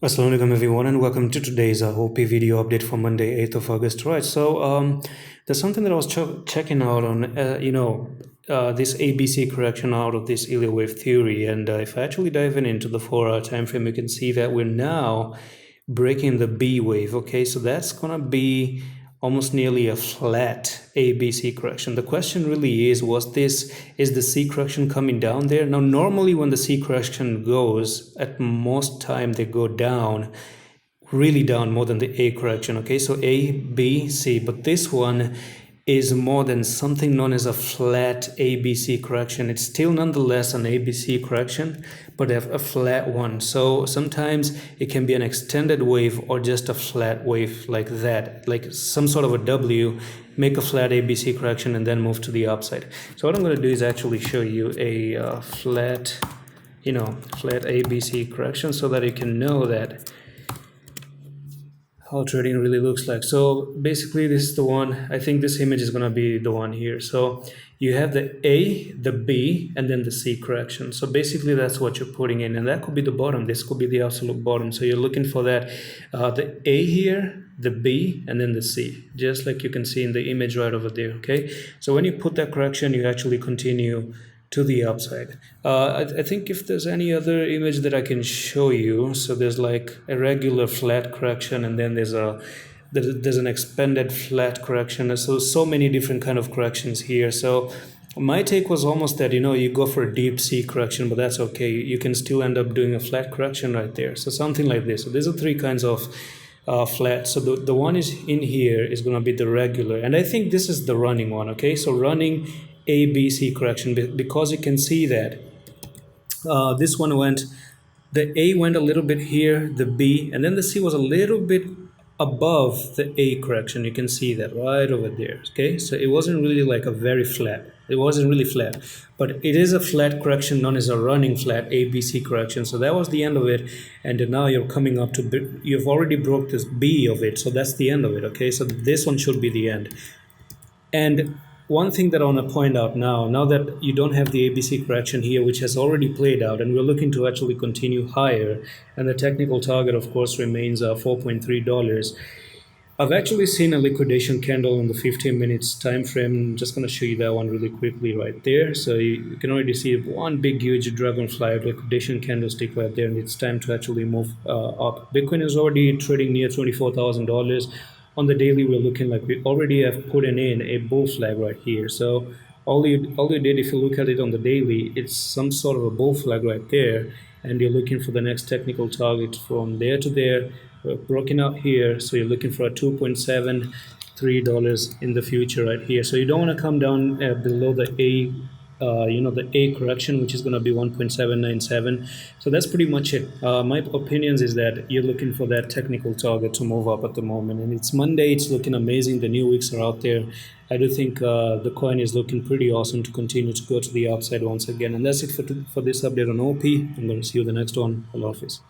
Assalamualaikum everyone, and welcome to today's OP video update for Monday 8th of August. Right, so there's something that I was checking out on this ABC correction out of this Elliott wave theory, and if I actually dive into the 4-hour time frame, you can see that we're now breaking the B wave. Okay, so that's gonna be almost nearly a flat ABC correction. The question really is the C correction coming down there? Now, normally when the C correction goes, at most time they go down, really down more than the A correction. Okay, so A, B, C, but this one is more than something known as a flat ABC correction. It's still nonetheless an ABC correction, but a flat one. So sometimes it can be an extended wave or just a flat wave like that, like some sort of a W, make a flat ABC correction and then move to the upside. So what I'm going to do is actually show you a flat ABC correction so that you can know that how trading really looks like. So basically this is the one. I think this image is going to be the one here. So you have the A, the B, and then the C correction. So basically that's what you're putting in, and that could be the bottom. This could be the absolute bottom. So you're looking for that the A here, the B, and then the C, just like you can see in the image right over there. Okay, so when you put that correction, you actually continue to the upside. I think if there's any other image that I can show you, so there's like a regular flat correction, and then there's an expanded flat correction. So many different kind of corrections here. So my take was almost that, you go for a deep C correction, but that's okay. You can still end up doing a flat correction right there. So something like this. So there's three kinds of flat. So the one is in here is going to be the regular, and I think this is the running one. Okay, so running A, B, C correction, because you can see that this one the A went a little bit here, the B, and then the C was a little bit above the A correction. You can see that right over there. Okay, so it wasn't really like a very flat. It wasn't really flat, but it is a flat correction known as a running flat ABC correction. So that was the end of it, and now you're coming up to, you've already broke this B of it, so that's the end of it. Okay, so this one should be the end. And one thing that I want to point out now that you don't have the ABC correction here, which has already played out, and we're looking to actually continue higher, and the technical target, of course, remains $4.3. I've actually seen a liquidation candle on the 15 minutes time frame. I'm just going to show you that one really quickly right there. So you can already see one big, huge dragonfly liquidation candlestick right there, and it's time to actually move up. Bitcoin is already trading near $24,000. On the daily, we're looking like we already have put in a bull flag right here. So all you did, if you look at it on the daily, it's some sort of a bull flag right there, and you're looking for the next technical target from there to there. We're broken out here, so you're looking for a $2.73 in the future right here. So you don't want to come down below the A. The A correction, which is going to be 1.797. So that's pretty much it. My opinions is that you're looking for that technical target to move up at the moment, and it's Monday. It's looking amazing. The new weeks are out there. I do think the coin is looking pretty awesome to continue to go to the upside once again. And that's it for this update on OP. I'm going to see you in the next one. Allah Hafiz.